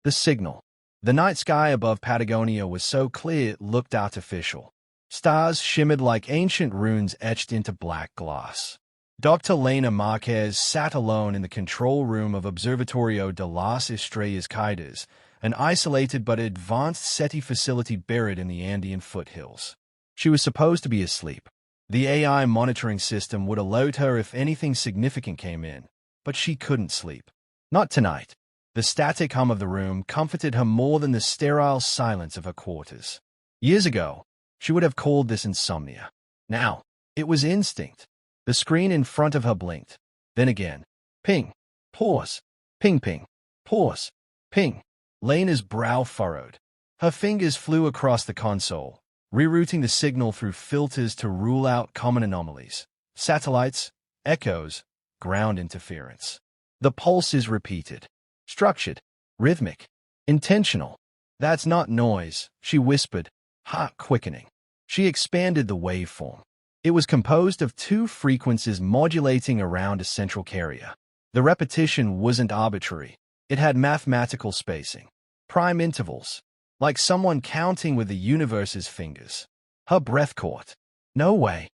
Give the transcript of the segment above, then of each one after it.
The signal. The night sky above Patagonia was so clear it looked artificial. Stars shimmered like ancient runes etched into black glass. Dr. Lena Marquez sat alone in the control room of Observatorio de las Estrellas Caídas, an isolated but advanced SETI facility buried in the Andean foothills. She was supposed to be asleep. The AI monitoring system would alert her if anything significant came in, but she couldn't sleep. Not tonight. The static hum of the room comforted her more than the sterile silence of her quarters. Years ago, she would have called this insomnia. Now, it was instinct. The screen in front of her blinked. Then again. Ping. Pause. Ping ping. Pause. Ping. Lena's brow furrowed. Her fingers flew across the console, rerouting the signal through filters to rule out common anomalies. Satellites, echoes, ground interference. The pulse is repeated. Structured. Rhythmic. Intentional. That's not noise, she whispered, heart quickening. She expanded the waveform. It was composed of two frequencies modulating around a central carrier. The repetition wasn't arbitrary. It had mathematical spacing. Prime intervals. Like someone counting with the universe's fingers. Her breath caught. No way.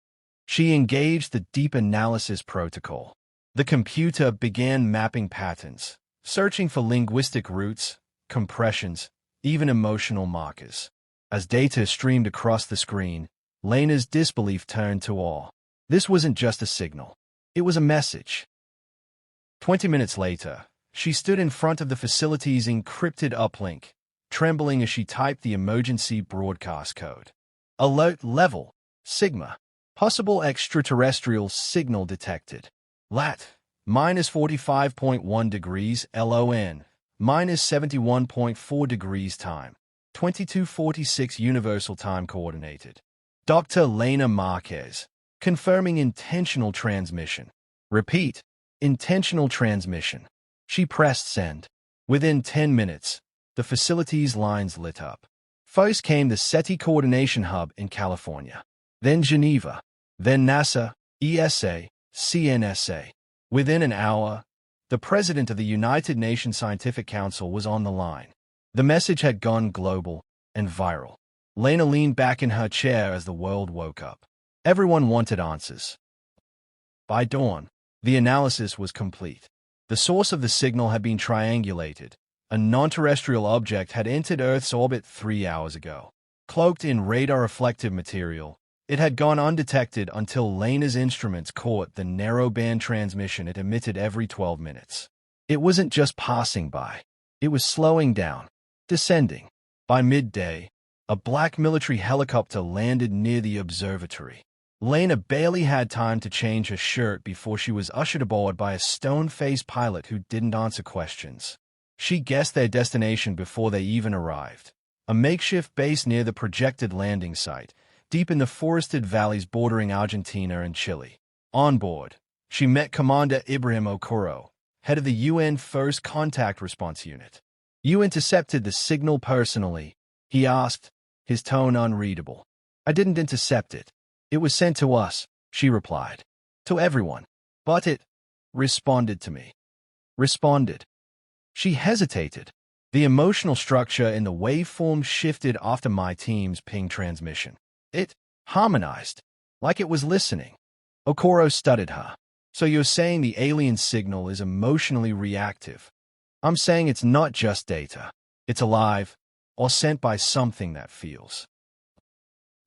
She engaged the deep analysis protocol. The computer began mapping patterns, searching for linguistic roots, compressions, even emotional markers. As data streamed across the screen, Lena's disbelief turned to awe. This wasn't just a signal. It was a message. 20 minutes later, she stood in front of the facility's encrypted uplink, trembling as she typed the emergency broadcast code. Alert level, Sigma. Possible extraterrestrial signal detected. Lat, minus 45.1 degrees LON, minus 71.4 degrees time, 2246 Universal Time Coordinated. Dr. Lena Marquez, confirming intentional transmission. Repeat, intentional transmission. She pressed send. Within 10 minutes, the facility's lines lit up. First came the SETI Coordination Hub in California. Then Geneva. Then NASA, ESA, CNSA. Within an hour, the president of the United Nations Scientific Council was on the line. The message had gone global and viral. Lena leaned back in her chair as the world woke up. Everyone wanted answers. By dawn, the analysis was complete. The source of the signal had been triangulated. A non-terrestrial object had entered Earth's orbit 3 hours ago. Cloaked in radar-reflective material, it had gone undetected until Lena's instruments caught the narrow-band transmission it emitted every 12 minutes. It wasn't just passing by. It was slowing down, descending. By midday, a black military helicopter landed near the observatory. Lena barely had time to change her shirt before she was ushered aboard by a stone-faced pilot who didn't answer questions. She guessed their destination before they even arrived. A makeshift base near the projected landing site, deep in the forested valleys bordering Argentina and Chile. On board, she met Commander Ibrahim Okoro, head of the UN First Contact Response Unit. "You intercepted the signal personally?" he asked, his tone unreadable. "I didn't intercept it. It was sent to us," she replied. "To everyone. But it responded to me." Responded. She hesitated. The emotional structure in the waveform shifted after my team's ping transmission. It harmonized, like it was listening. Okoro studied her. "So you're saying the alien signal is emotionally reactive?" "I'm saying it's not just data. It's alive, or sent by something that feels."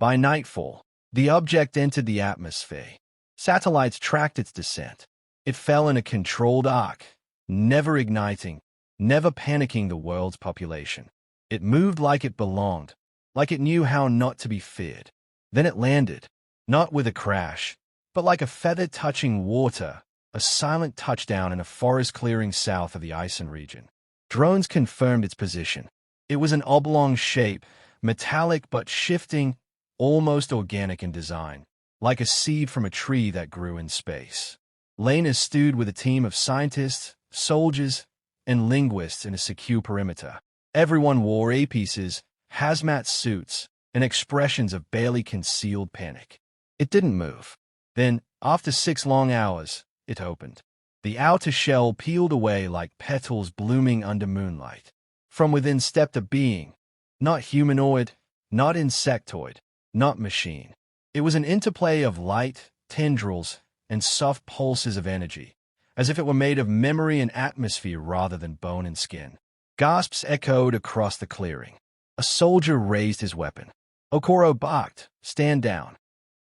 By nightfall, the object entered the atmosphere. Satellites tracked its descent. It fell in a controlled arc, never igniting, never panicking the world's population. It moved like it belonged, like it knew how not to be feared. Then it landed, not with a crash, but like a feather touching water, a silent touchdown in a forest clearing south of the Ison region. Drones confirmed its position. It was an oblong shape, metallic but shifting, almost organic in design, like a seed from a tree that grew in space. Lena stewed with a team of scientists, soldiers, and linguists in a secure perimeter. Everyone wore earpieces, hazmat suits, and expressions of barely concealed panic. It didn't move. Then, after 6 long hours, it opened. The outer shell peeled away like petals blooming under moonlight. From within stepped a being, not humanoid, not insectoid, not machine. It was an interplay of light, tendrils, and soft pulses of energy, as if it were made of memory and atmosphere rather than bone and skin. Gasps echoed across the clearing. A soldier raised his weapon. Okoro barked, "Stand down."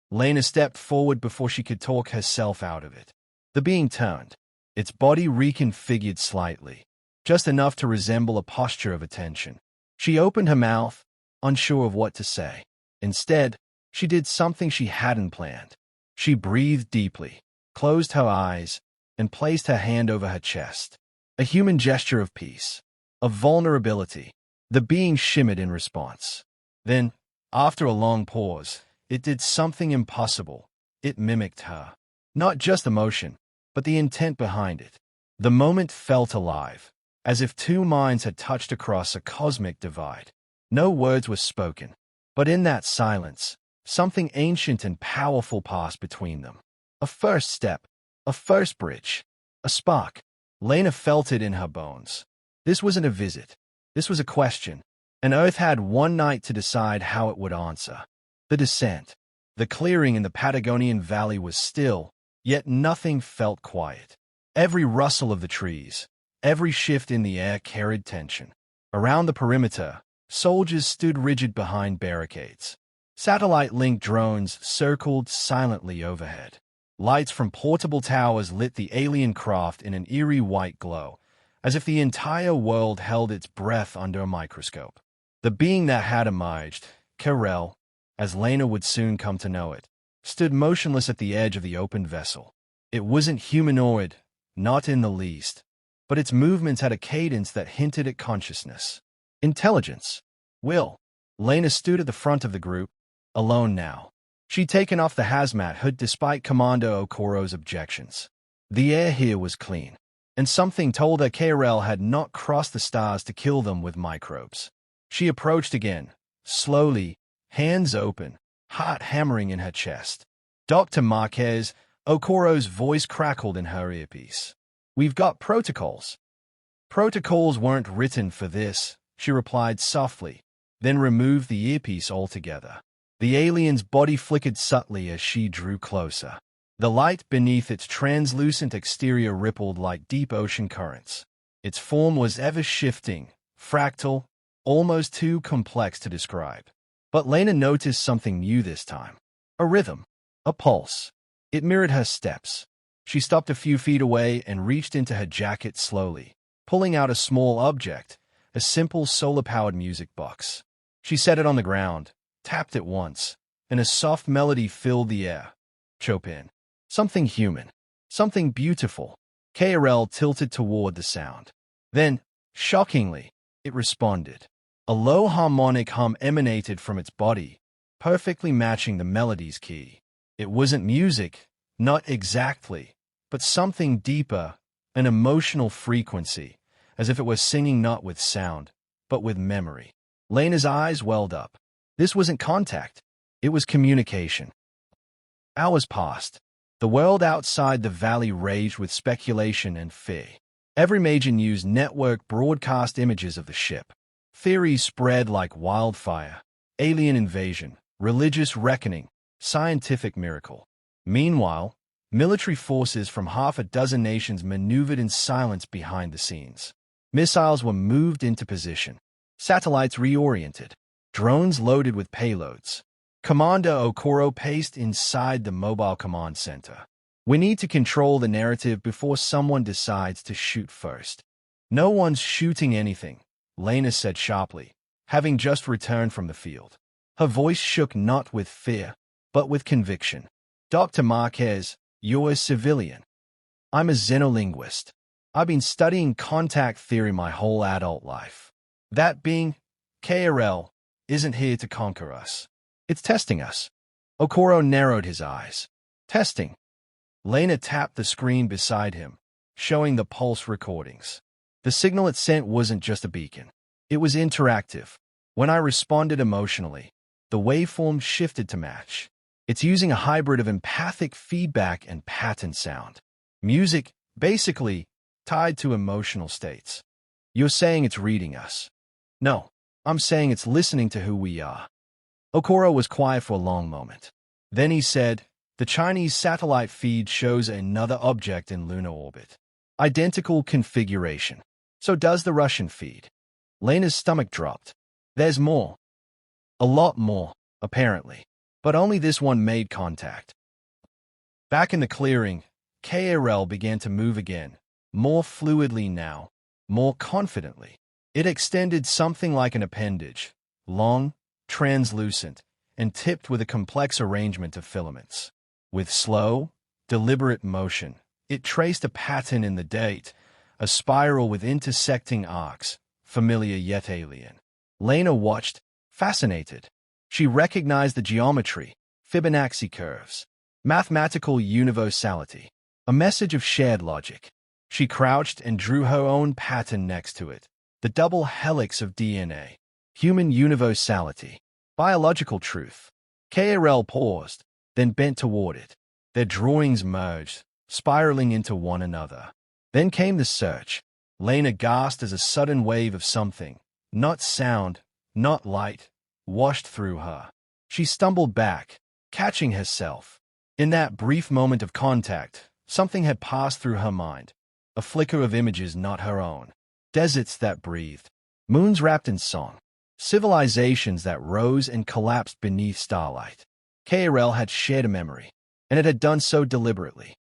Lena stepped forward before she could talk herself out of it. The being turned, its body reconfigured slightly, just enough to resemble a posture of attention. She opened her mouth, unsure of what to say. Instead, she did something she hadn't planned. She breathed deeply, closed her eyes, and placed her hand over her chest. A human gesture of peace, of vulnerability. The being shimmered in response. Then, after a long pause, it did something impossible. It mimicked her. Not just emotion, but the intent behind it. The moment felt alive, as if two minds had touched across a cosmic divide. No words were spoken, but in that silence, something ancient and powerful passed between them. A first step, a first bridge, a spark. Lena felt it in her bones. This wasn't a visit. This was a question, and Earth had one night to decide how it would answer. The descent. The clearing in the Patagonian valley was still, yet nothing felt quiet. Every rustle of the trees, every shift in the air carried tension. Around the perimeter, soldiers stood rigid behind barricades. Satellite-linked drones circled silently overhead. Lights from portable towers lit the alien craft in an eerie white glow, as if the entire world held its breath under a microscope. The being that had emerged, Karel, as Lena would soon come to know it, stood motionless at the edge of the open vessel. It wasn't humanoid, not in the least, but its movements had a cadence that hinted at consciousness. Intelligence. Will. Lena stood at the front of the group, alone now. She'd taken off the hazmat hood despite Commander Okoro's objections. The air here was clean, and something told her Karel had not crossed the stars to kill them with microbes. She approached again, slowly, hands open, heart hammering in her chest. "Dr. Marquez," Okoro's voice crackled in her earpiece. "We've got protocols." "Protocols weren't written for this," she replied softly, then removed the earpiece altogether. The alien's body flickered subtly as she drew closer. The light beneath its translucent exterior rippled like deep ocean currents. Its form was ever-shifting, fractal, almost too complex to describe. But Lena noticed something new this time. A rhythm, a pulse. It mirrored her steps. She stopped a few feet away and reached into her jacket slowly, pulling out a small object, a simple solar-powered music box. She set it on the ground, tapped it once, and a soft melody filled the air. Chopin. Something human. Something beautiful. Karel tilted toward the sound. Then, shockingly, it responded. A low harmonic hum emanated from its body, perfectly matching the melody's key. It wasn't music, not exactly, but something deeper, an emotional frequency, as if it were singing not with sound, but with memory. Lena's eyes welled up. This wasn't contact. It was communication. Hours passed. The world outside the valley raged with speculation and fear. Every major news network broadcast images of the ship. Theories spread like wildfire. Alien invasion, religious reckoning, scientific miracle. Meanwhile, military forces from half a dozen nations maneuvered in silence behind the scenes. Missiles were moved into position. Satellites reoriented. Drones loaded with payloads. Commander Okoro paced inside the mobile command center. "We need to control the narrative before someone decides to shoot first." "No one's shooting anything," Lena said sharply, having just returned from the field. Her voice shook not with fear, but with conviction. "Dr. Marquez, you're a civilian. I'm a xenolinguist. I've been studying contact theory my whole adult life. That being, Karel, isn't here to conquer us. It's testing us." Okoro narrowed his eyes. "Testing." Lena tapped the screen beside him, showing the pulse recordings. The signal it sent wasn't just a beacon. It was interactive. When I responded emotionally, the waveform shifted to match. It's using a hybrid of empathic feedback and pattern sound. Music, basically, tied to emotional states. "You're saying it's reading us." No, I'm saying it's listening to who we are. Okoro was quiet for a long moment. Then he said, the Chinese satellite feed shows another object in lunar orbit. Identical configuration. So does the Russian feed. Lena's stomach dropped. There's more. A lot more, apparently. But only this one made contact. Back in the clearing, KRL began to move again, more fluidly now, more confidently. It extended something like an appendage, long, translucent, and tipped with a complex arrangement of filaments. With slow, deliberate motion, it traced a pattern in the date, a spiral with intersecting arcs, familiar yet alien. Lena watched, fascinated. She recognized the geometry, Fibonacci curves, mathematical universality, a message of shared logic. She crouched and drew her own pattern next to it, the double helix of DNA, human universality, biological truth. KRL paused, then bent toward it. Their drawings merged, spiraling into one another. Then came the search. Lena gasped as a sudden wave of something, not sound, not light, washed through her. She stumbled back, catching herself. In that brief moment of contact, something had passed through her mind. A flicker of images not her own. Deserts that breathed. Moons wrapped in song. Civilizations that rose and collapsed beneath starlight. KRL had shared a memory, and it had done so deliberately.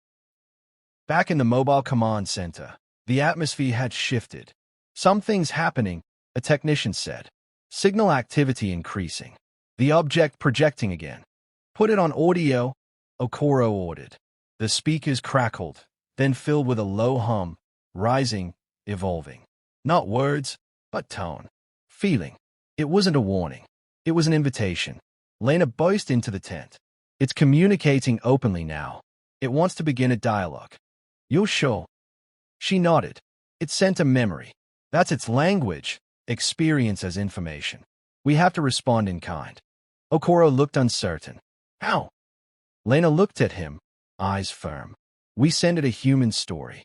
Back in the mobile command center, the atmosphere had shifted. Something's happening, a technician said. Signal activity increasing. The object projecting again. Put it on audio, Okoro ordered. The speakers crackled, then filled with a low hum, rising, evolving. Not words, but tone. Feeling. It wasn't a warning. It was an invitation. Lena burst into the tent. It's communicating openly now. It wants to begin a dialogue. You're sure? She nodded. It sent a memory. That's its language, experience as information. We have to respond in kind. Okoro looked uncertain. How? Lena looked at him, eyes firm. We send it a human story.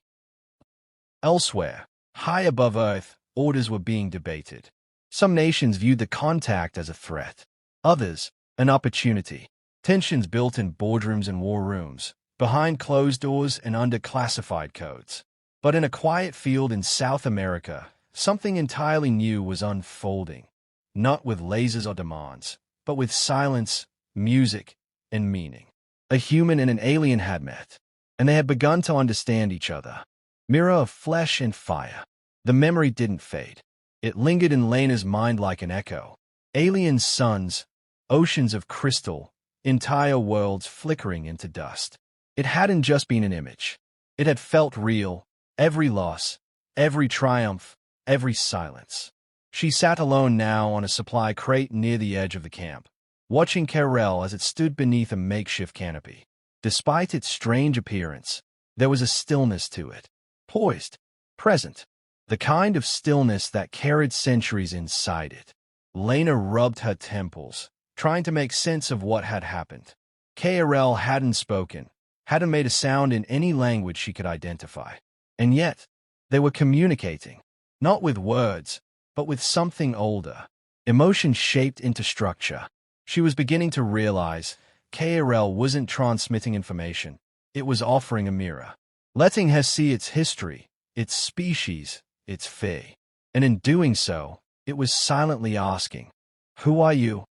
Elsewhere, high above Earth, orders were being debated. Some nations viewed the contact as a threat. Others, an opportunity. Tensions built in boardrooms and war rooms, behind closed doors and under classified codes. But in a quiet field in South America, something entirely new was unfolding. Not with lasers or demands, but with silence, music, and meaning. A human and an alien had met, and they had begun to understand each other. Mirror of flesh and fire. The memory didn't fade. It lingered in Lena's mind like an echo. Alien suns, oceans of crystal, entire worlds flickering into dust. It hadn't just been an image. It had felt real, every loss, every triumph, every silence. She sat alone now on a supply crate near the edge of the camp, watching KRL as it stood beneath a makeshift canopy. Despite its strange appearance, there was a stillness to it. Poised, present, the kind of stillness that carried centuries inside it. Lena rubbed her temples, trying to make sense of what had happened. KRL hadn't spoken, hadn't made a sound in any language she could identify. And yet, they were communicating, not with words, but with something older. Emotion shaped into structure. She was beginning to realize KRL wasn't transmitting information. It was offering a mirror, letting her see its history, its species, its fate. And in doing so, it was silently asking, "Who are you?"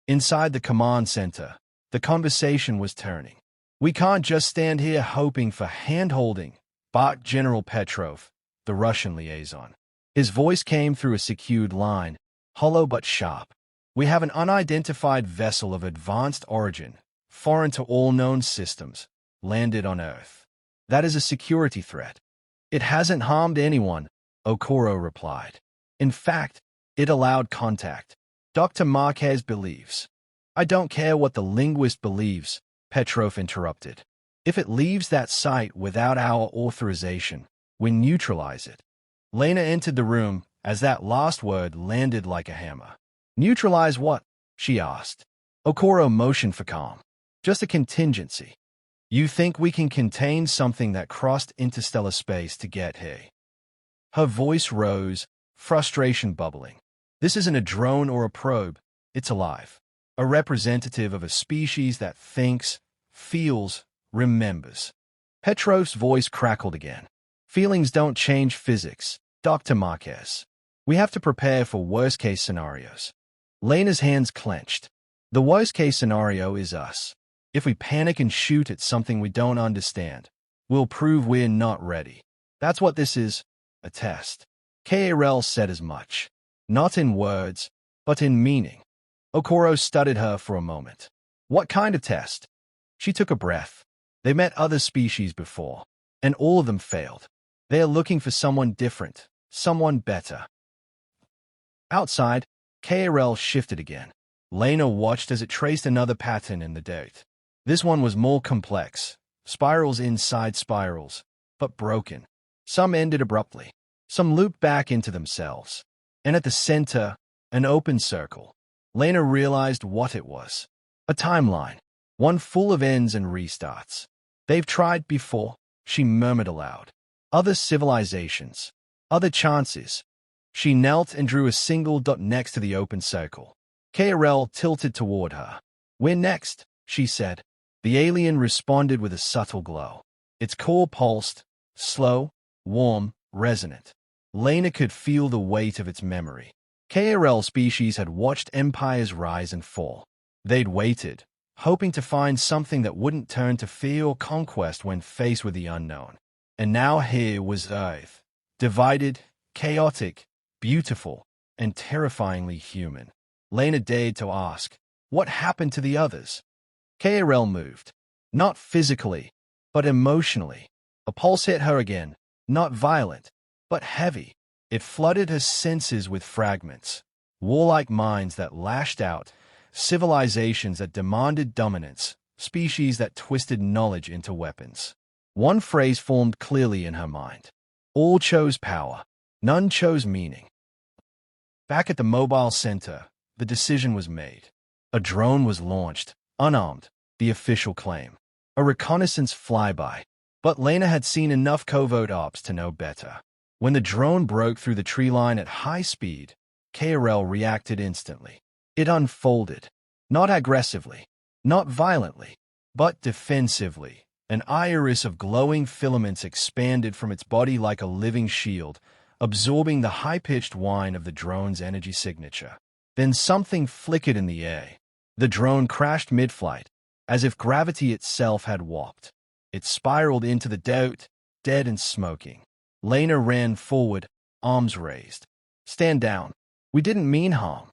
Inside the command center, the conversation was turning. "We can't just stand here hoping for hand-holding," barked General Petrov, the Russian liaison. His voice came through a secured line, hollow but sharp. "We have an unidentified vessel of advanced origin, foreign to all known systems, landed on Earth. That is a security threat." "It hasn't harmed anyone," Okoro replied. "In fact, it allowed contact. Dr. Marquez believes." "I don't care what the linguist believes," Petrov interrupted. "If it leaves that site without our authorization, we neutralize it." Lena entered the room as that last word landed like a hammer. "Neutralize what?" she asked. Okoro motioned for calm. "Just a contingency. You think we can contain something that crossed interstellar space to get here?" Her voice rose, frustration bubbling. This isn't a drone or a probe. It's alive. A representative of a species that thinks, feels, remembers. Petrov's voice crackled again. Feelings don't change physics, Dr. Marquez. We have to prepare for worst-case scenarios. Lena's hands clenched. The worst-case scenario is us. If we panic and shoot at something we don't understand, we'll prove we're not ready. That's what this is, a test. K.A.R.L. said as much. Not in words, but in meaning. Okoro studied her for a moment. What kind of test? She took a breath. They met other species before, and all of them failed. They are looking for someone different, someone better. Outside, K.A.R.L. shifted again. Lena watched as it traced another pattern in the dirt. This one was more complex, spirals inside spirals, but broken. Some ended abruptly. Some looped back into themselves. And at the center, an open circle. Lena realized what it was. A timeline. One full of ends and restarts. They've tried before, she murmured aloud. Other civilizations. Other chances. She knelt and drew a single dot next to the open circle. K.A.R.L. tilted toward her. We're next, she said. The alien responded with a subtle glow. Its core pulsed, slow, warm, resonant. Lena could feel the weight of its memory. K.A.R.L. species had watched empires rise and fall. They'd waited, hoping to find something that wouldn't turn to fear or conquest when faced with the unknown. And now here was Earth, divided, chaotic, beautiful, and terrifyingly human. Lena dared to ask, what happened to the others? K.A.R.L. moved. Not physically, but emotionally. A pulse hit her again, not violent, but heavy. It flooded her senses with fragments. Warlike minds that lashed out, civilizations that demanded dominance, species that twisted knowledge into weapons. One phrase formed clearly in her mind. All chose power. None chose meaning. Back at the mobile center, the decision was made. A drone was launched, unarmed, the official claim. A reconnaissance flyby. But Lena had seen enough covert ops to know better. When the drone broke through the tree line at high speed, K.A.R.L. reacted instantly. It unfolded. Not aggressively, not violently, but defensively. An iris of glowing filaments expanded from its body like a living shield, absorbing the high-pitched whine of the drone's energy signature. Then something flickered in the air. The drone crashed mid-flight, as if gravity itself had warped. It spiraled into the dirt, dead and smoking. Lena ran forward, arms raised. Stand down. We didn't mean harm.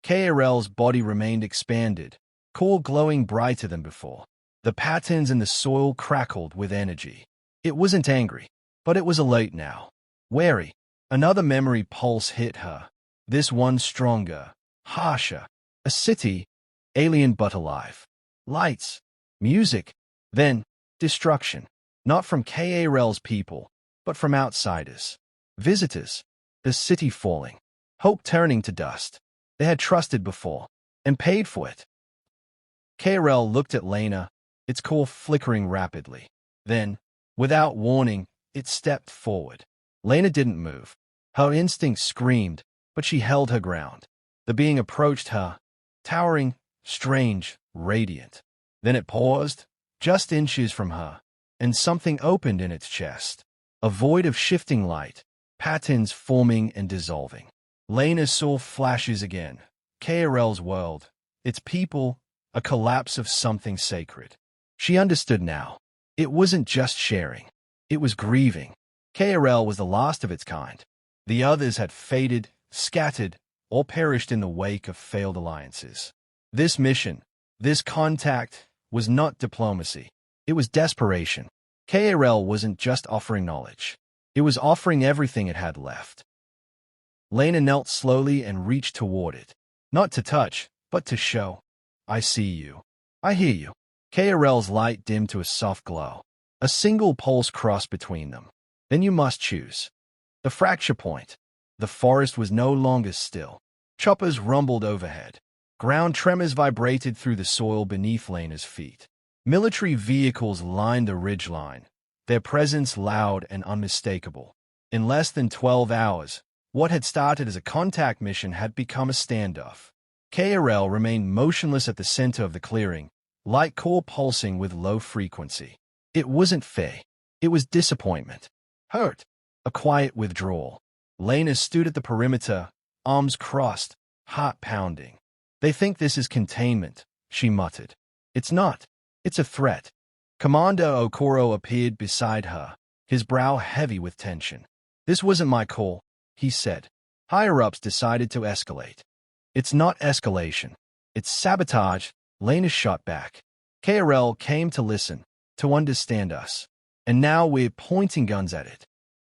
K.A.R.L.'s body remained expanded, core glowing brighter than before. The patterns in the soil crackled with energy. It wasn't angry, but it was alert now. Wary. Another memory pulse hit her. This one stronger, harsher. A city, alien but alive. Lights, music, then destruction. Not from K.A.R.L.'s people, but from outsiders. Visitors. The city falling. Hope turning to dust. They had trusted before, and paid for it. K.A.R.L. looked at Lena, its core flickering rapidly. Then, without warning, it stepped forward. Lena didn't move. Her instinct screamed, but she held her ground. The being approached her, towering, strange, radiant. Then it paused, just inches from her, and something opened in its chest. A void of shifting light, patterns forming and dissolving. Lena saw flashes again. K.A.R.L.'s world, its people, a collapse of something sacred. She understood now. It wasn't just sharing. It was grieving. K.A.R.L. was the last of its kind. The others had faded, scattered, or perished in the wake of failed alliances. This mission, this contact, was not diplomacy. It was desperation. K.A.R.L. wasn't just offering knowledge. It was offering everything it had left. Lena knelt slowly and reached toward it. Not to touch, but to show. I see you. I hear you. K.A.R.L.'s light dimmed to a soft glow. A single pulse crossed between them. Then you must choose. The fracture point. The forest was no longer still. Choppers rumbled overhead. Ground tremors vibrated through the soil beneath Lena's feet. Military vehicles lined the ridgeline, their presence loud and unmistakable. In less than 12 hours, What had started as a contact mission had become a standoff. KRL remained motionless at the center of the clearing, light core pulsing with low frequency. It wasn't fear. It was disappointment. Hurt. A quiet withdrawal. Lena stood at the perimeter, arms crossed, heart pounding. They think this is containment, she muttered. It's not. It's a threat. Commander Okoro appeared beside her, his brow heavy with tension. This wasn't my call, he said. Higher-ups decided to escalate. It's not escalation. It's sabotage, Lena shot back. KRL came to listen, to understand us. And now we're pointing guns at it.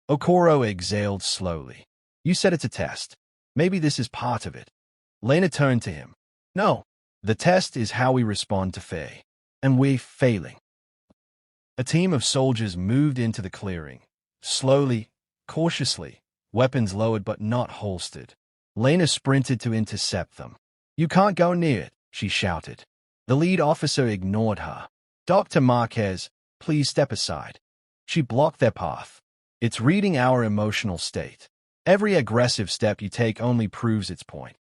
Okoro exhaled slowly. You said it's a test. Maybe this is part of it. Lena turned to him. No. The test is how we respond to fear. And we're failing. A team of soldiers moved into the clearing. Slowly, cautiously, weapons lowered but not holstered. Lena sprinted to intercept them. You can't go near it, she shouted. The lead officer ignored her. Dr. Marquez, please step aside. She blocked their path. It's reading our emotional state. Every aggressive step you take only proves its point.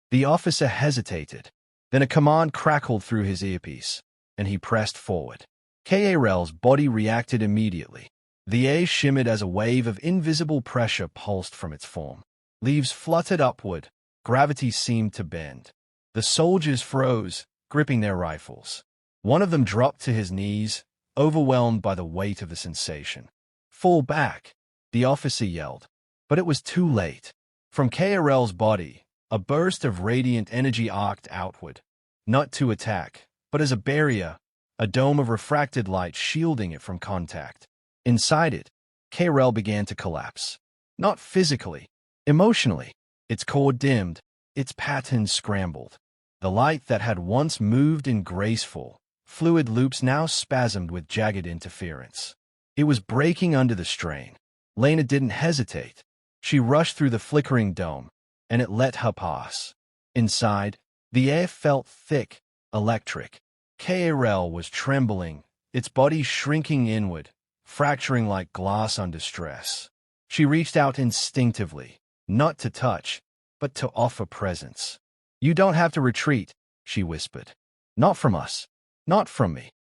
The officer hesitated. Then a command crackled through his earpiece, and he pressed forward. KRL's body reacted immediately. The air shimmered as a wave of invisible pressure pulsed from its form. Leaves fluttered upward. Gravity seemed to bend. The soldiers froze, gripping their rifles. One of them dropped to his knees, overwhelmed by the weight of the sensation. Fall back, the officer yelled. But it was too late. From KRL's body, a burst of radiant energy arced outward, not to attack, but as a barrier, a dome of refracted light shielding it from contact. Inside it, KRL began to collapse. Not physically, emotionally. Its core dimmed, its patterns scrambled. The light that had once moved in graceful, fluid loops now spasmed with jagged interference. It was breaking under the strain. Lena didn't hesitate. She rushed through the flickering dome, and it let her pass. Inside, the air felt thick, electric. KRL was trembling, its body shrinking inward, fracturing like glass under stress. She reached out instinctively, not to touch, but to offer presence. You don't have to retreat, she whispered. Not from us. Not from me.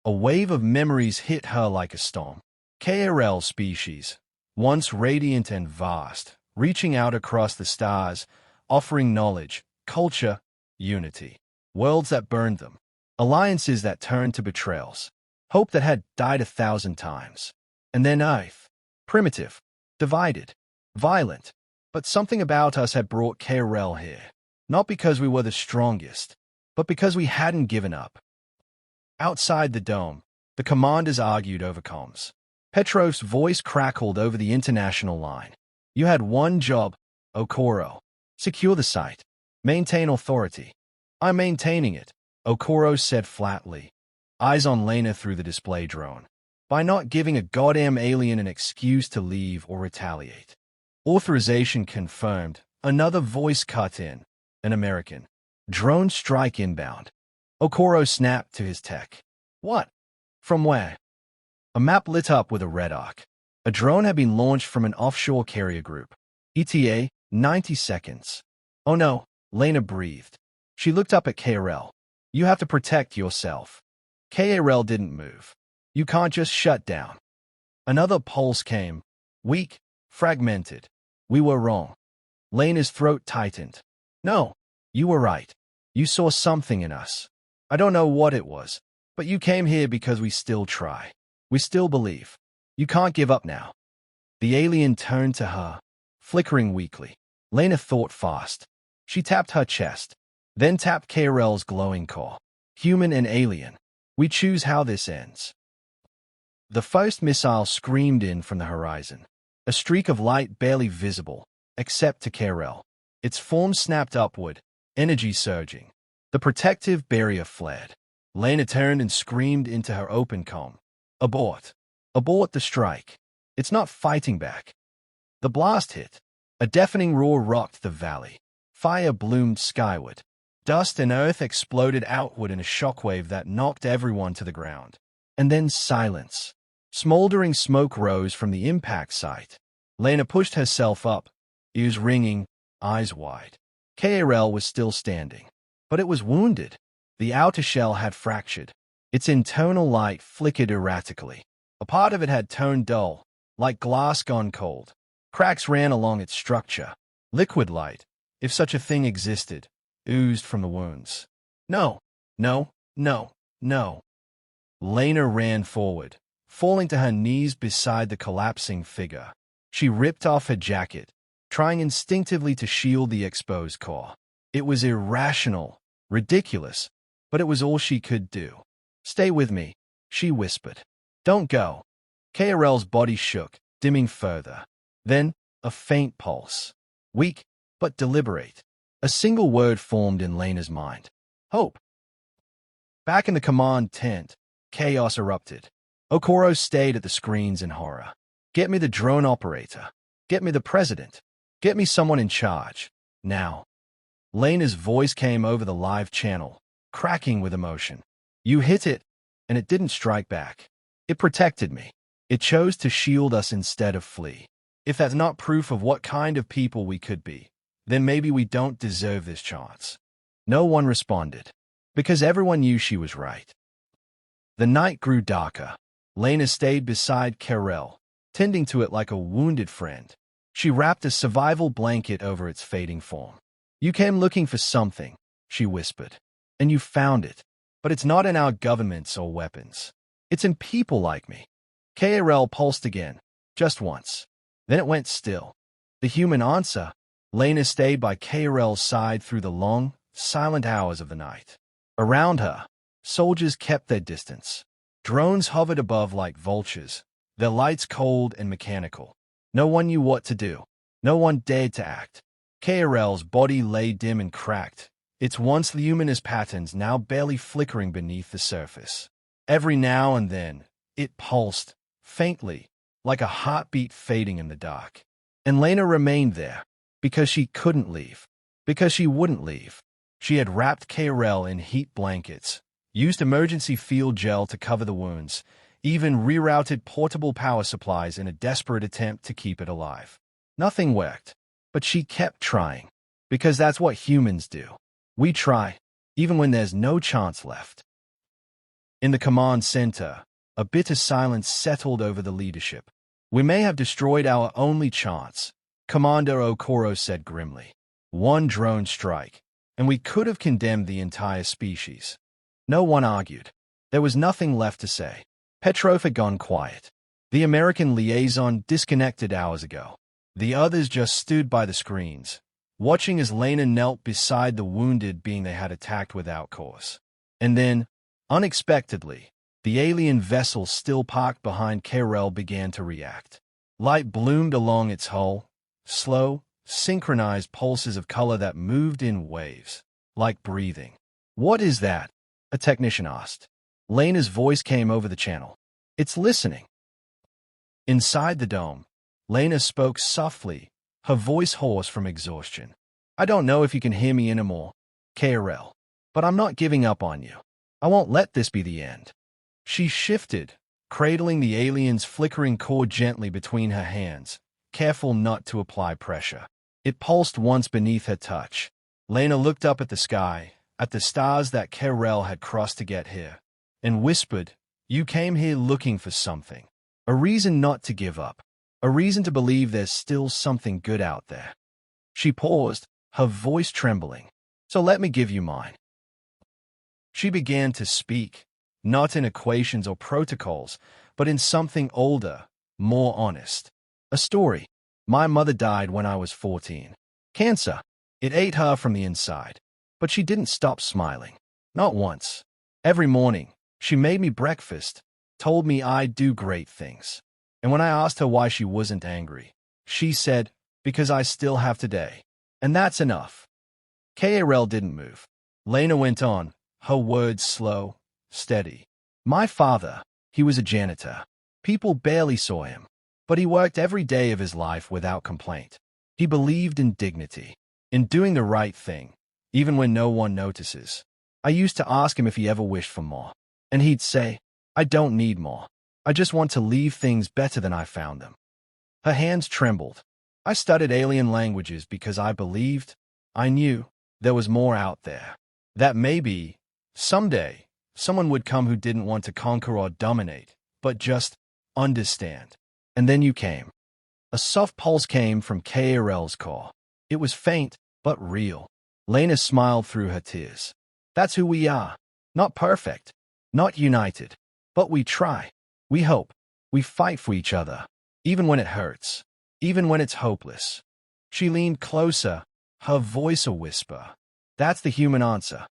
A wave of memories hit her like a storm. KRL species, once radiant and vast, reaching out across the stars, offering knowledge, culture, unity. Worlds that burned them. Alliances that turned to betrayals. Hope that had died 1,000 times. And then Earth. Primitive. Divided. Violent. But something about us had brought KRL here. Not because we were the strongest, but because we hadn't given up. Outside the dome, the commanders argued over comms. Petrov's voice crackled over the international line. You had one job, Okoro. Secure the site. Maintain authority. I'm maintaining it, Okoro said flatly, eyes on Lena through the display drone. By not giving a goddamn alien an excuse to leave or retaliate. Authorization confirmed. Another voice cut in. An American. Drone strike inbound. Okoro snapped to his tech. What? From where? A map lit up with a red arc. A drone had been launched from an offshore carrier group. ETA, 90 seconds. Oh no, Lena breathed. She looked up at KRL. You have to protect yourself. KRL didn't move. You can't just shut down. Another pulse came. Weak, fragmented. We were wrong. Lena's throat tightened. No, you were right. You saw something in us. I don't know what it was, but you came here because we still try. We still believe. You can't give up now. The alien turned to her, flickering weakly. Lena thought fast. She tapped her chest, then tapped KRL's glowing core. Human and alien. We choose how this ends. The first missile screamed in from the horizon. A streak of light barely visible, except to KRL. Its form snapped upward, energy surging. The protective barrier fled. Lena turned and screamed into her open comm. Abort. Abort the strike. It's not fighting back. The blast hit. A deafening roar rocked the valley. Fire bloomed skyward. Dust and earth exploded outward in a shockwave that knocked everyone to the ground. And then silence. Smoldering smoke rose from the impact site. Lena pushed herself up, ears ringing, eyes wide. KRL was still standing, but it was wounded. The outer shell had fractured. Its internal light flickered erratically. A part of it had turned dull, like glass gone cold. Cracks ran along its structure. Liquid light, if such a thing existed, oozed from the wounds. No, no, no, no. Lena ran forward, falling to her knees beside the collapsing figure. She ripped off her jacket, trying instinctively to shield the exposed core. It was irrational, ridiculous, but it was all she could do. "Stay with me," she whispered. "Don't go." KRL's body shook, dimming further. Then, a faint pulse. Weak, but deliberate. A single word formed in Lena's mind. Hope. Back in the command tent, chaos erupted. Okoro stayed at the screens in horror. "Get me the drone operator. Get me the president. Get me someone in charge. Now." Lena's voice came over the live channel, cracking with emotion. "You hit it, and it didn't strike back. It protected me. It chose to shield us instead of flee. If that's not proof of what kind of people we could be, then maybe we don't deserve this chance." No one responded, because everyone knew she was right. The night grew darker. Lena stayed beside KRL, tending to it like a wounded friend. She wrapped a survival blanket over its fading form. "You came looking for something," she whispered, "and you found it. But it's not in our governments or weapons. It's in people like me." KRL pulsed again, just once. Then it went still. The human answer. Lena stayed by KRL's side through the long, silent hours of the night. Around her, soldiers kept their distance. Drones hovered above like vultures, their lights cold and mechanical. No one knew what to do. No one dared to act. KRL's body lay dim and cracked, its once luminous patterns now barely flickering beneath the surface. Every now and then, it pulsed, faintly, like a heartbeat fading in the dark. And Lena remained there, because she couldn't leave, because she wouldn't leave. She had wrapped KRL in heat blankets, used emergency field gel to cover the wounds, even rerouted portable power supplies in a desperate attempt to keep it alive. Nothing worked, but she kept trying, because that's what humans do. We try, even when there's no chance left. In the command center, a bitter silence settled over the leadership. "We may have destroyed our only chance," Commander Okoro said grimly. "One drone strike, and we could have condemned the entire species." No one argued. There was nothing left to say. Petrov had gone quiet. The American liaison disconnected hours ago. The others just stood by the screens, watching as Lena knelt beside the wounded being they had attacked without cause. And then, unexpectedly, the alien vessel still parked behind KRL began to react. Light bloomed along its hull, slow, synchronized pulses of color that moved in waves, like breathing. "What is that?" a technician asked. Lena's voice came over the channel. "It's listening." Inside the dome, Lena spoke softly, her voice hoarse from exhaustion. "I don't know if you can hear me anymore, KRL, but I'm not giving up on you. I won't let this be the end." She shifted, cradling the alien's flickering core gently between her hands, careful not to apply pressure. It pulsed once beneath her touch. Lena looked up at the sky, at the stars that KRL had crossed to get here, and whispered, "You came here looking for something. A reason not to give up. A reason to believe there's still something good out there." She paused, her voice trembling. "So let me give you mine." She began to speak, not in equations or protocols, but in something older, more honest. A story. "My mother died when I was 14. Cancer. It ate her from the inside. But she didn't stop smiling. Not once. Every morning, she made me breakfast, told me I'd do great things. And when I asked her why she wasn't angry, she said, because I still have today. And that's enough." KRL didn't move. Lena went on, her words slow, steady. "My father, he was a janitor. People barely saw him, but he worked every day of his life without complaint. He believed in dignity, in doing the right thing, even when no one notices. I used to ask him if he ever wished for more, and he'd say, 'I don't need more. I just want to leave things better than I found them.'" Her hands trembled. I studied alien languages because I knew, there was more out there. That maybe, someday, someone would come who didn't want to conquer or dominate, but just understand. And then you came. A soft pulse came from KRL's core. It was faint, but real. Lena smiled through her tears. That's who we are. Not perfect, not united, but we try. We hope. We fight for each other, even when it hurts, even when it's hopeless. She leaned closer, her voice a whisper. That's the human answer.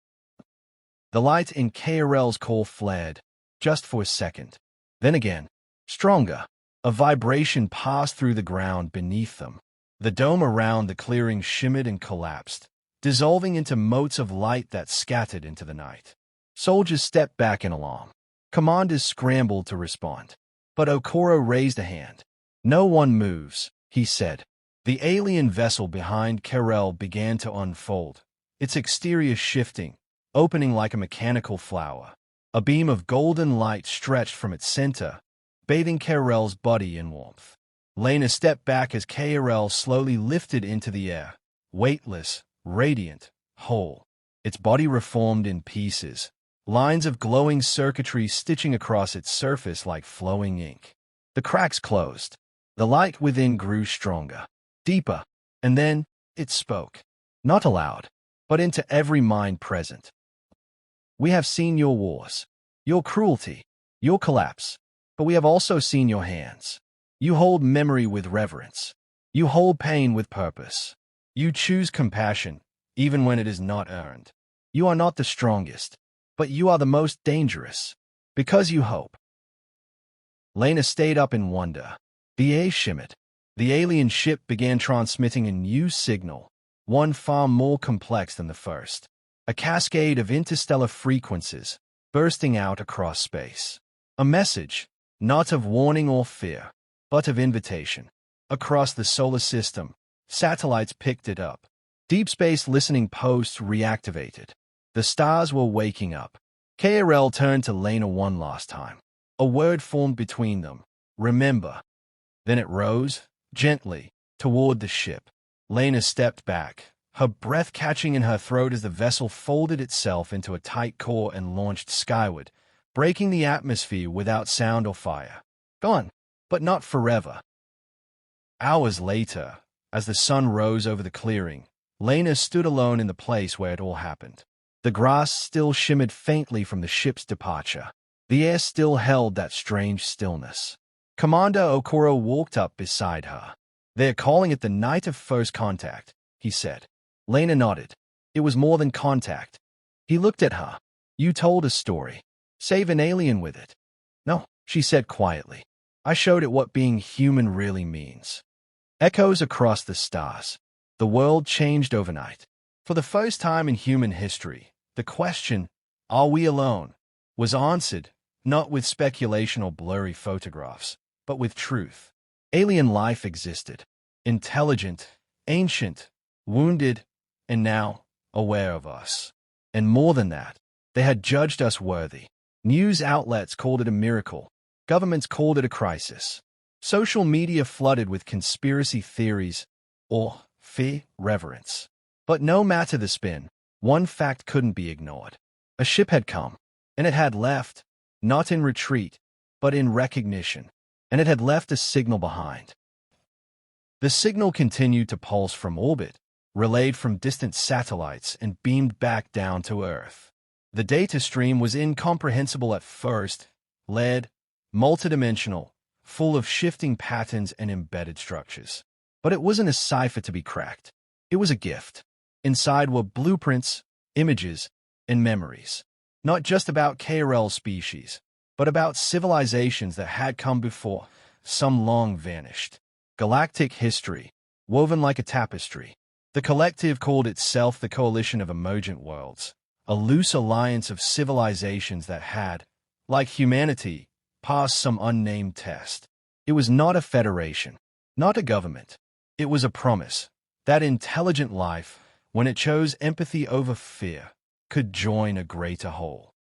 The light in KRL's core flared, just for a second. Then again, stronger. A vibration passed through the ground beneath them. The dome around the clearing shimmered and collapsed, dissolving into motes of light that scattered into the night. Soldiers stepped back in alarm. Commanders scrambled to respond. But Okoro raised a hand. No one moves, he said. The alien vessel behind KRL began to unfold, its exterior shifting, opening like a mechanical flower. A beam of golden light stretched from its center, bathing KRL's body in warmth. Lena stepped back as KRL slowly lifted into the air, weightless, radiant, whole. Its body reformed in pieces, lines of glowing circuitry stitching across its surface like flowing ink. The cracks closed. The light within grew stronger, deeper, and then it spoke. Not aloud, but into every mind present. We have seen your wars, your cruelty, your collapse, but we have also seen your hands. You hold memory with reverence. You hold pain with purpose. You choose compassion, even when it is not earned. You are not the strongest, but you are the most dangerous, because you hope. Lena stayed up in wonder. The air shimmered. The alien ship began transmitting a new signal, one far more complex than the first. A cascade of interstellar frequencies, bursting out across space. A message, not of warning or fear, but of invitation. Across the solar system, satellites picked it up. Deep space listening posts reactivated. The stars were waking up. KRL turned to Lena one last time. A word formed between them. Remember. Then it rose, gently, toward the ship. Lena stepped back, her breath catching in her throat as the vessel folded itself into a tight core and launched skyward, breaking the atmosphere without sound or fire. Gone, but not forever. Hours later, as the sun rose over the clearing, Lena stood alone in the place where it all happened. The grass still shimmered faintly from the ship's departure. The air still held that strange stillness. Commander Okoro walked up beside her. They're calling it the night of first contact, he said. Lena nodded. It was more than contact. He looked at her. You told a story. Save an alien with it. No, she said quietly. I showed it what being human really means. Echoes across the stars. The world changed overnight. For the first time in human history, the question, are we alone, was answered, not with speculation or blurry photographs, but with truth. Alien life existed. Intelligent, ancient, wounded, and now aware of us. And more than that, they had judged us worthy. News outlets called it a miracle. Governments called it a crisis. Social media flooded with conspiracy theories or fear reverence. But no matter the spin, one fact couldn't be ignored. A ship had come, and it had left, not in retreat, but in recognition, and it had left a signal behind. The signal continued to pulse from orbit, relayed from distant satellites, and beamed back down to Earth. The data stream was incomprehensible at first, layered, multidimensional, full of shifting patterns and embedded structures. But it wasn't a cipher to be cracked. It was a gift. Inside were blueprints, images, and memories. Not just about KRL species, but about civilizations that had come before, some long vanished. Galactic history, woven like a tapestry. The collective called itself the Coalition of Emergent Worlds, a loose alliance of civilizations that had, like humanity, passed some unnamed test. It was not a federation, not a government. It was a promise that intelligent life, when it chose empathy over fear, could join a greater whole.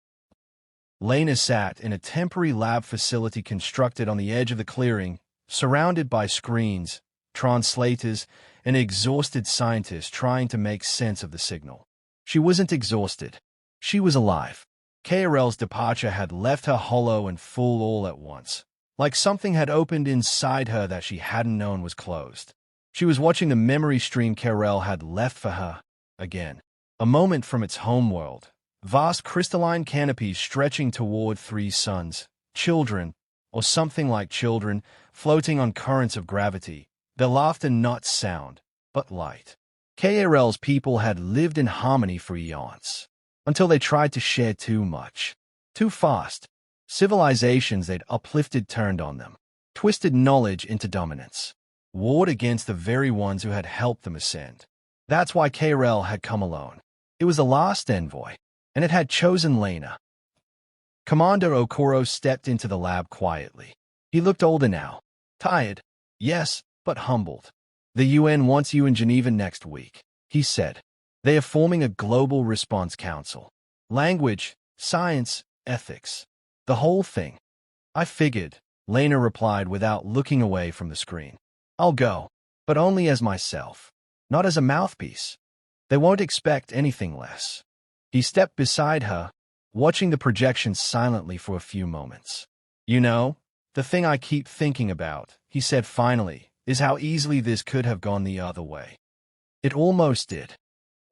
Lena sat in a temporary lab facility constructed on the edge of the clearing, surrounded by screens, translators, and exhausted scientists trying to make sense of the signal. She wasn't exhausted. She was alive. KRL's departure had left her hollow and full all at once, like something had opened inside her that she hadn't known was closed. She was watching the memory stream KRL had left for her, again. A moment from its homeworld, vast crystalline canopies stretching toward 3 suns, children, or something like children, floating on currents of gravity, their laughter not sound, but light. KRL's people had lived in harmony for eons, until they tried to share too much, too fast. Civilizations they'd uplifted turned on them, twisted knowledge into dominance, warred against the very ones who had helped them ascend. That's why KRL had come alone. It was the last envoy, and it had chosen Lena. Commander Okoro stepped into the lab quietly. He looked older now, tired, yes, but humbled. "The UN wants you in Geneva next week," he said. "They are forming a global response council. Language, science, ethics. The whole thing." "I figured," Lena replied without looking away from the screen. "I'll go, but only as myself, not as a mouthpiece. They won't expect anything less." He stepped beside her, watching the projection silently for a few moments. "You know, the thing I keep thinking about," he said finally, "is how easily this could have gone the other way." It almost did.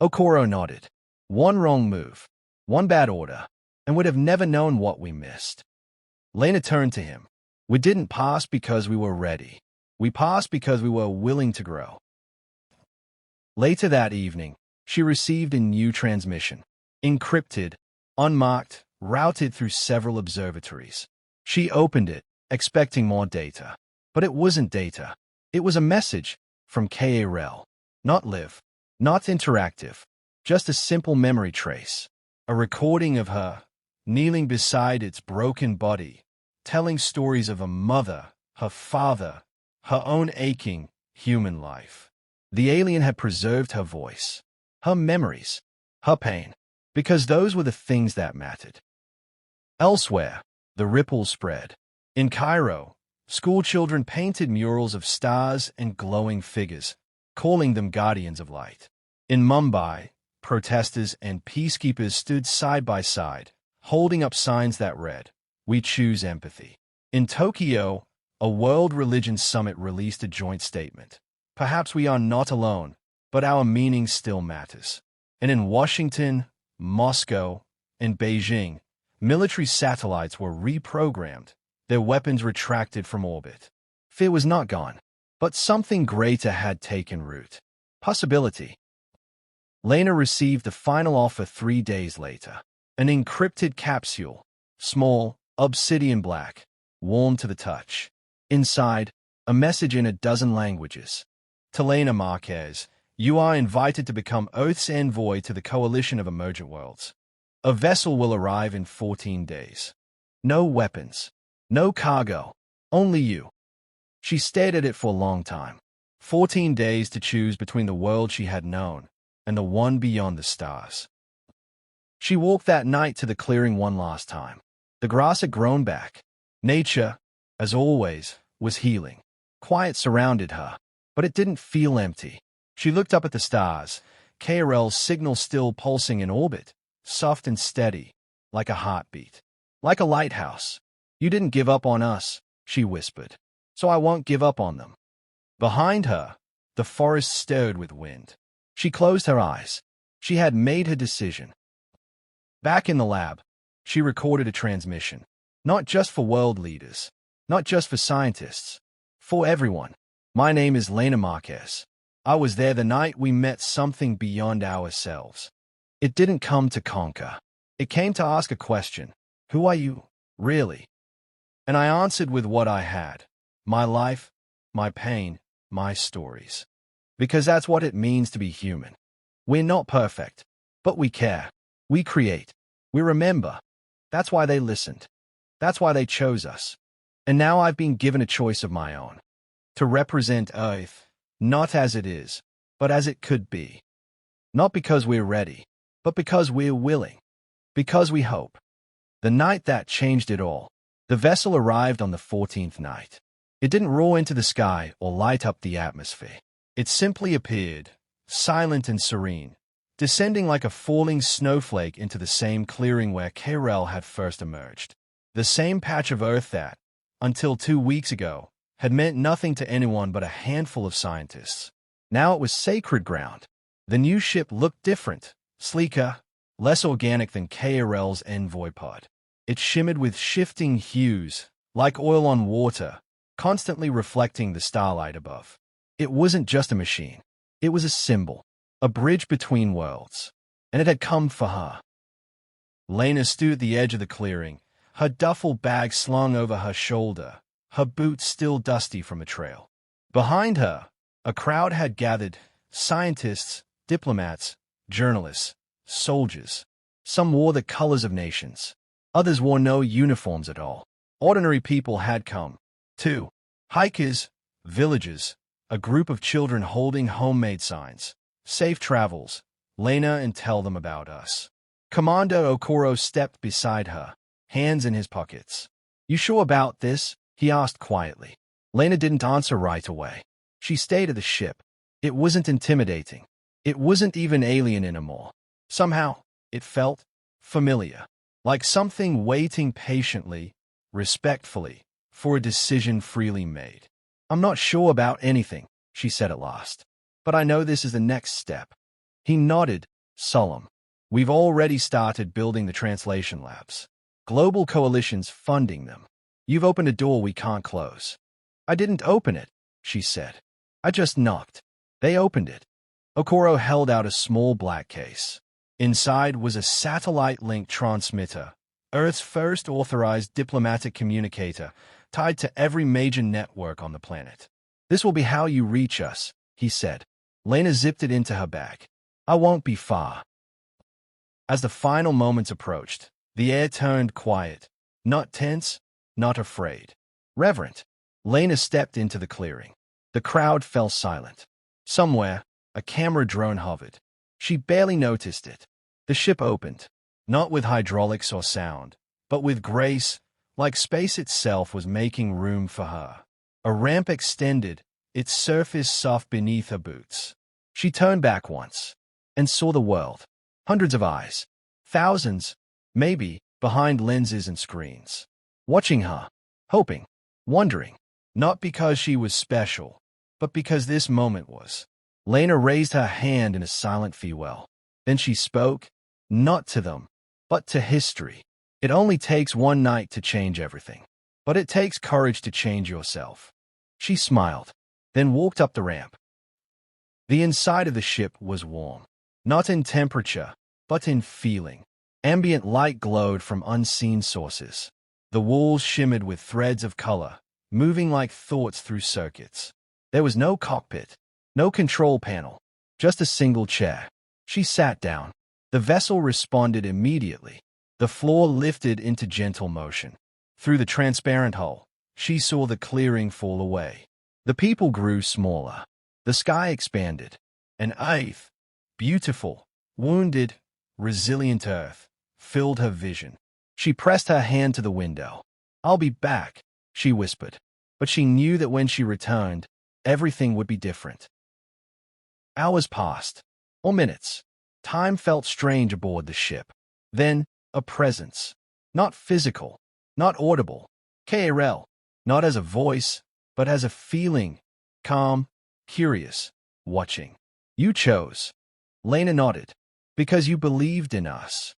Okoro nodded. One wrong move, one bad order, and would have never known what we missed. Lena turned to him. "We didn't pass because we were ready. We passed because we were willing to grow." Later that evening, she received a new transmission. Encrypted, unmarked, routed through several observatories. She opened it, expecting more data. But it wasn't data. It was a message from KRL. Not live, not interactive, just a simple memory trace. A recording of her, kneeling beside its broken body, telling stories of a mother, her father, her own aching human life. The alien had preserved her voice, her memories, her pain, because those were the things that mattered. Elsewhere, the ripples spread. In Cairo, schoolchildren painted murals of stars and glowing figures, calling them guardians of light. In Mumbai, protesters and peacekeepers stood side by side, holding up signs that read, "We choose empathy." In Tokyo, a World Religion Summit released a joint statement. "Perhaps we are not alone, but our meaning still matters." And in Washington, Moscow, and Beijing, military satellites were reprogrammed, their weapons retracted from orbit. Fear was not gone, but something greater had taken root. Possibility. Lena received the final offer 3 days later. An encrypted capsule, small, obsidian black, warm to the touch. Inside, a message in a dozen languages. To Lena Marquez, "You are invited to become Earth's envoy to the coalition of emergent worlds. A vessel will arrive in 14 days. No weapons, no cargo, only you." She stared at it for a long time. 14 days to choose between the world she had known and the one beyond the stars. She walked that night to the clearing one last time. The grass had grown back. Nature, as always, was healing. Quiet surrounded her, but it didn't feel empty. She looked up at the stars, KRL's signal still pulsing in orbit, soft and steady, like a heartbeat. Like a lighthouse. "You didn't give up on us," she whispered. "So I won't give up on them." Behind her, the forest stirred with wind. She closed her eyes. She had made her decision. Back in the lab, she recorded a transmission. Not just for world leaders, not just for scientists, for everyone. "My name is Lena Marquez. I was there the night we met something beyond ourselves. It didn't come to conquer. It came to ask a question. Who are you, really? And I answered with what I had. My life, my pain, my stories. Because that's what it means to be human. We're not perfect, but we care. We create. We remember. That's why they listened. That's why they chose us. And now I've been given a choice of my own. To represent Earth, not as it is, but as it could be. Not because we're ready, but because we're willing. Because we hope." The night that changed it all. The vessel arrived on the 14th night. It didn't roar into the sky or light up the atmosphere. It simply appeared, silent and serene, descending like a falling snowflake into the same clearing where Karel had first emerged. The same patch of earth that, until 2 weeks ago, had meant nothing to anyone but a handful of scientists. Now it was sacred ground. The new ship looked different, sleeker, less organic than Karel's envoy pod. It shimmered with shifting hues, like oil on water, constantly reflecting the starlight above. It wasn't just a machine. It was a symbol, a bridge between worlds. And it had come for her. Lena stood at the edge of the clearing, her duffel bag slung over her shoulder, her boots still dusty from a trail. Behind her, a crowd had gathered, scientists, diplomats, journalists, soldiers. Some wore the colors of nations. Others wore no uniforms at all. Ordinary people had come, too. Hikers, villagers, a group of children holding homemade signs. Safe travels, Lena, and tell them about us. Commander Okoro stepped beside her, hands in his pockets. You sure about this? He asked quietly. Lena didn't answer right away. She stayed at the ship. It wasn't intimidating. It wasn't even alien anymore. Somehow, it felt familiar, like something waiting patiently, respectfully, for a decision freely made. I'm not sure about anything, she said at last. But I know this is the next step. He nodded, solemn. We've already started building the translation labs. Global coalitions funding them. You've opened a door we can't close. I didn't open it, she said. I just knocked. They opened it. Okoro held out a small black case. Inside was a satellite-linked transmitter, Earth's first authorized diplomatic communicator, tied to every major network on the planet. This will be how you reach us, he said. Lena zipped it into her bag. I won't be far. As the final moments approached, the air turned quiet, not tense, not afraid. Reverent. Lena stepped into the clearing. The crowd fell silent. Somewhere, a camera drone hovered. She barely noticed it. The ship opened, not with hydraulics or sound, but with grace, like space itself was making room for her. A ramp extended, its surface soft beneath her boots. She turned back once and saw the world. Hundreds of eyes. Thousands, maybe, behind lenses and screens. Watching her, hoping, wondering, not because she was special, but because this moment was. Lena raised her hand in a silent farewell. Then she spoke, not to them, but to history. It only takes one night to change everything. But it takes courage to change yourself. She smiled, then walked up the ramp. The inside of the ship was warm. Not in temperature, but in feeling. Ambient light glowed from unseen sources. The walls shimmered with threads of color, moving like thoughts through circuits. There was no cockpit, no control panel, just a single chair. She sat down. The vessel responded immediately. The floor lifted into gentle motion. Through the transparent hull, she saw the clearing fall away. The people grew smaller. The sky expanded. An eighth, beautiful, wounded, resilient Earth filled her vision. She pressed her hand to the window. I'll be back, she whispered. But she knew that when she returned, everything would be different. Hours passed, or minutes. Time felt strange aboard the ship. Then, a presence. Not physical, not audible. KRL, not as a voice, but as a feeling. Calm, curious, watching. You chose. Lena nodded. Because you believed in us.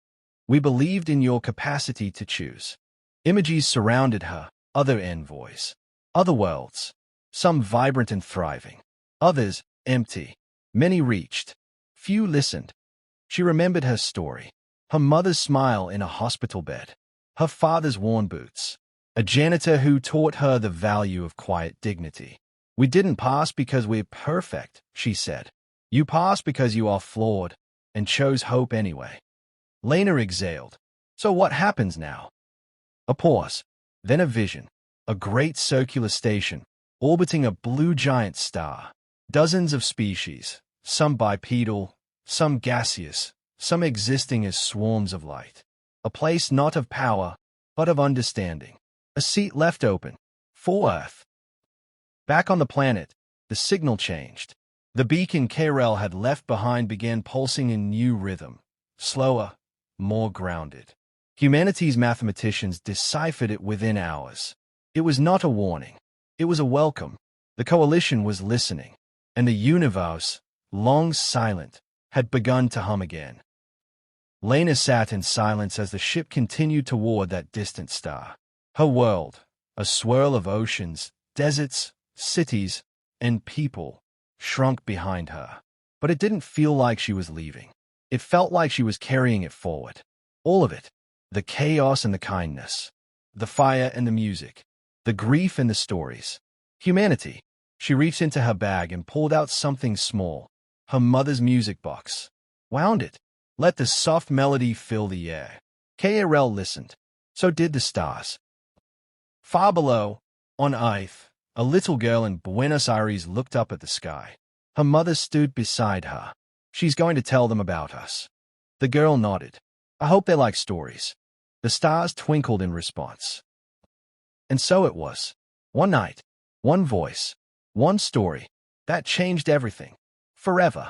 We believed in your capacity to choose. Images surrounded her, other envoys. Other worlds. Some vibrant and thriving. Others, empty. Many reached. Few listened. She remembered her story. Her mother's smile in a hospital bed. Her father's worn boots. A janitor who taught her the value of quiet dignity. We didn't pass because we're perfect, she said. You passed because you are flawed, and chose hope anyway. Lena exhaled. So what happens now? A pause, then a vision. A great circular station, orbiting a blue giant star. Dozens of species, some bipedal, some gaseous, some existing as swarms of light. A place not of power, but of understanding. A seat left open. For Earth. Back on the planet, the signal changed. The beacon KRL had left behind began pulsing in new rhythm, slower, more grounded. Humanity's mathematicians deciphered it within hours. It was not a warning. It was a welcome. The coalition was listening, and the universe, long silent, had begun to hum again. Lena sat in silence as the ship continued toward that distant star. Her world, a swirl of oceans, deserts, cities, and people, shrunk behind her. But it didn't feel like she was leaving. It felt like she was carrying it forward. All of it. The chaos and the kindness. The fire and the music. The grief and the stories. Humanity. She reached into her bag and pulled out something small. Her mother's music box. Wound it. Let the soft melody fill the air. KRL listened. So did the stars. Far below, on Earth, a little girl in Buenos Aires looked up at the sky. Her mother stood beside her. She's going to tell them about us. The girl nodded. I hope they like stories. The stars twinkled in response. And so it was. One night, one voice, one story. That changed everything. Forever.